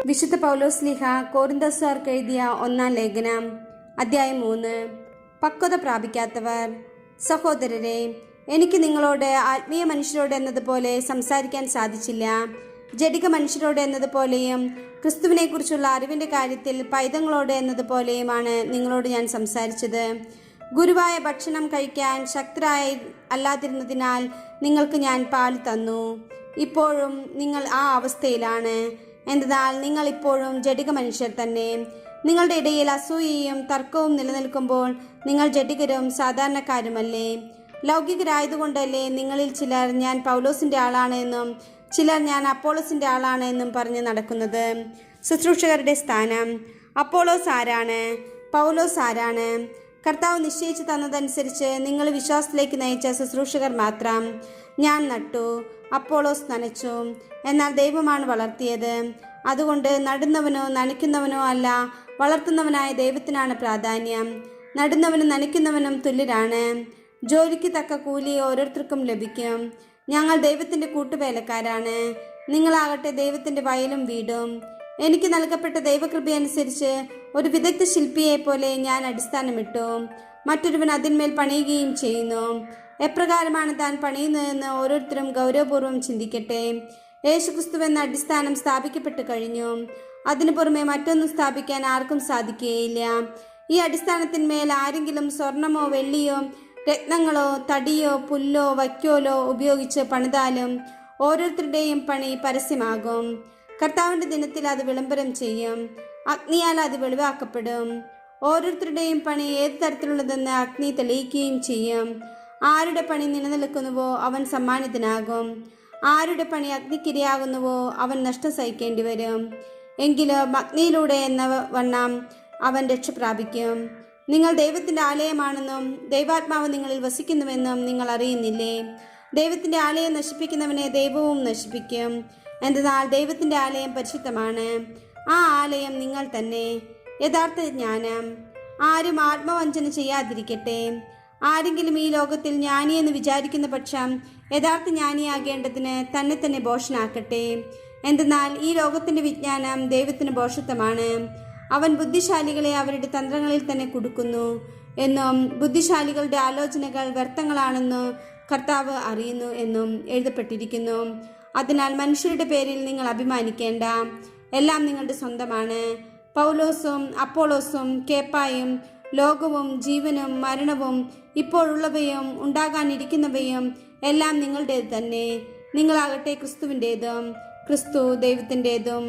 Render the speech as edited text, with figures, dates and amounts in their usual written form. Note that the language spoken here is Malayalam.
വിശുദ്ധ പൗലോസ്ലീഹ കൊരിന്തോസ്യർക്ക് എഴുതിയ 1-ാം ലേഖനം, അധ്യായം 3. പക്വത പ്രാപിക്കാത്തവർ. സഹോദരരെ, എനിക്ക് നിങ്ങളോട് ആത്മീയ മനുഷ്യരോട് എന്നതുപോലെ സംസാരിക്കാൻ സാധിച്ചില്ല. ജഡിക മനുഷ്യരോട് എന്നതുപോലെയും ക്രിസ്തുവിനെക്കുറിച്ചുള്ള അറിവിൻ്റെ കാര്യത്തിൽ പൈതങ്ങളോട് എന്നതുപോലെയുമാണ് നിങ്ങളോട് ഞാൻ സംസാരിച്ചത്. ഗുരുവായ ഭക്ഷണം കഴിക്കാൻ ശക്തരായി അല്ലാതിരുന്നതിനാൽ നിങ്ങൾക്ക് ഞാൻ പാൽ തന്നു. ഇപ്പോഴും നിങ്ങൾ ആ അവസ്ഥയിലാണ്. എന്നാൽ നിങ്ങൾ ഇപ്പോഴും ജഡിക മനുഷ്യർ തന്നെ. നിങ്ങളുടെ ഇടയിൽ അസൂയയും തർക്കവും നിലനിൽക്കുമ്പോൾ നിങ്ങൾ ജഡികരും സാധാരണക്കാരുമല്ലേ? ലൗകികരായതുകൊണ്ടല്ലേ നിങ്ങളിൽ ചിലർ ഞാൻ പൗലോസിൻ്റെ ആളാണ് എന്നും ചിലർ ഞാൻ അപ്പോളോസിൻ്റെ ആളാണ് എന്നും പറഞ്ഞ് നടക്കുന്നത്? ശുശ്രൂഷകരുടെ സ്ഥാനം. അപ്പോളോസ് ആരാണ്? പൗലോസ് ആരാണ്? കർത്താവ് നിശ്ചയിച്ചു തന്നതനുസരിച്ച് നിങ്ങൾ വിശ്വാസത്തിലേക്ക് നയിച്ച ശുശ്രൂഷകർ മാത്രം. ഞാൻ നട്ടു, അപ്പോളോസ് നനച്ചു, എന്നാൽ ദൈവമാണ് വളർത്തിയത്. അതുകൊണ്ട് നടുന്നവനോ നനയ്ക്കുന്നവനോ അല്ല, വളർത്തുന്നവനായ ദൈവത്തിനാണ് പ്രാധാന്യം. നടുന്നവനും നനയ്ക്കുന്നവനും തുല്യരാണ്. ജോലിക്ക് തക്ക കൂലി ഓരോരുത്തർക്കും ലഭിക്കും. ഞങ്ങൾ ദൈവത്തിൻ്റെ കൂട്ടുവേലക്കാരാണ്. നിങ്ങളാകട്ടെ ദൈവത്തിൻ്റെ വയലും വീടും. എനിക്ക് നൽകപ്പെട്ട ദൈവകൃപയനുസരിച്ച് ഒരു വിദഗ്ധ ശില്പിയെ പോലെ ഞാൻ അടിസ്ഥാനമിട്ടു. മറ്റൊരുവൻ അതിന്മേൽ പണിയുകയും ചെയ്യുന്നു. എപ്രകാരമാണ് താൻ പണിയുന്നതെന്ന് ഓരോരുത്തരും ഗൗരവപൂർവ്വം ചിന്തിക്കട്ടെ. യേശുക്രിസ്തു എന്ന അടിസ്ഥാനം സ്ഥാപിക്കപ്പെട്ടു കഴിഞ്ഞു. അതിനു പുറമെ മറ്റൊന്നും സ്ഥാപിക്കാൻ ആർക്കും സാധിക്കുകയില്ല. ഈ അടിസ്ഥാനത്തിന്മേൽ ആരെങ്കിലും സ്വർണമോ വെള്ളിയോ രത്നങ്ങളോ തടിയോ പുല്ലോ വൈക്കോലോ ഉപയോഗിച്ച് പണിതാലും ഓരോരുത്തരുടെയും പണി പരസ്യമാകും. കർത്താവിൻ്റെ ദിനത്തിൽ അത് വിളംബരം ചെയ്യും. അഗ്നിയാൽ അത് വെളിവാക്കപ്പെടും. ഓരോരുത്തരുടെയും പണി ഏത് തരത്തിലുള്ളതെന്ന് അഗ്നി തെളിയിക്കുകയും ചെയ്യും. ആരുടെ പണി നിലനിൽക്കുന്നുവോ അവൻ സമ്മാനിതനാകും. ആരുടെ പണി അഗ്നിക്കിരയാകുന്നുവോ അവൻ നഷ്ടം സഹിക്കേണ്ടി വരും. എങ്കിലും അഗ്നിയിലൂടെ എന്ന വണ്ണം അവൻ രക്ഷ പ്രാപിക്കും. നിങ്ങൾ ദൈവത്തിൻ്റെ ആലയമാണെന്നും ദൈവാത്മാവ് നിങ്ങളിൽ വസിക്കുന്നുവെന്നും നിങ്ങൾ അറിയുന്നില്ലേ? ദൈവത്തിൻ്റെ ആലയം നശിപ്പിക്കുന്നവനെ ദൈവവും നശിപ്പിക്കും. എന്നാൽ ദൈവത്തിൻ്റെ ആലയം പരിശുദ്ധമാണ്. ആ ആലയം നിങ്ങൾ തന്നെ. യഥാർത്ഥ ജ്ഞാനം. ആരും ആത്മവഞ്ചന ചെയ്യാതിരിക്കട്ടെ. ആരെങ്കിലും ഈ ലോകത്തിൽ ജ്ഞാനിയെന്ന് വിചാരിക്കുന്ന പക്ഷം യഥാർത്ഥ ജ്ഞാനിയാകേണ്ടതിന് തന്നെ തന്നെ ഭോഷനാക്കട്ടെ. എന്തെന്നാൽ ഈ ലോകത്തിൻ്റെ വിജ്ഞാനം ദൈവത്തിന് ഭോഷത്വമാണ്. അവൻ ബുദ്ധിശാലികളെ അവരുടെ തന്ത്രങ്ങളിൽ തന്നെ കുടുക്കുന്നു എന്നും ബുദ്ധിശാലികളുടെ ആലോചനകൾ വ്യർത്ഥങ്ങളാണെന്നും കർത്താവ് അറിയുന്നു എന്നും എഴുതപ്പെട്ടിരിക്കുന്നു. അതിനാൽ മനുഷ്യരുടെ പേരിൽ നിങ്ങൾ അഭിമാനിക്കേണ്ട. എല്ലാം നിങ്ങളുടെ സ്വന്തമാണ്. പൗലോസും അപ്പോളോസും കേപ്പായും ലോകവും ജീവനും മരണവും ഇപ്പോഴുള്ളവയും ഉണ്ടാകാനിരിക്കുന്നവയും എല്ലാം നിങ്ങളുടേത് തന്നെ. നിങ്ങളാകട്ടെ ക്രിസ്തുവിൻ്റേതും ക്രിസ്തു ദൈവത്തിൻ്റേതും.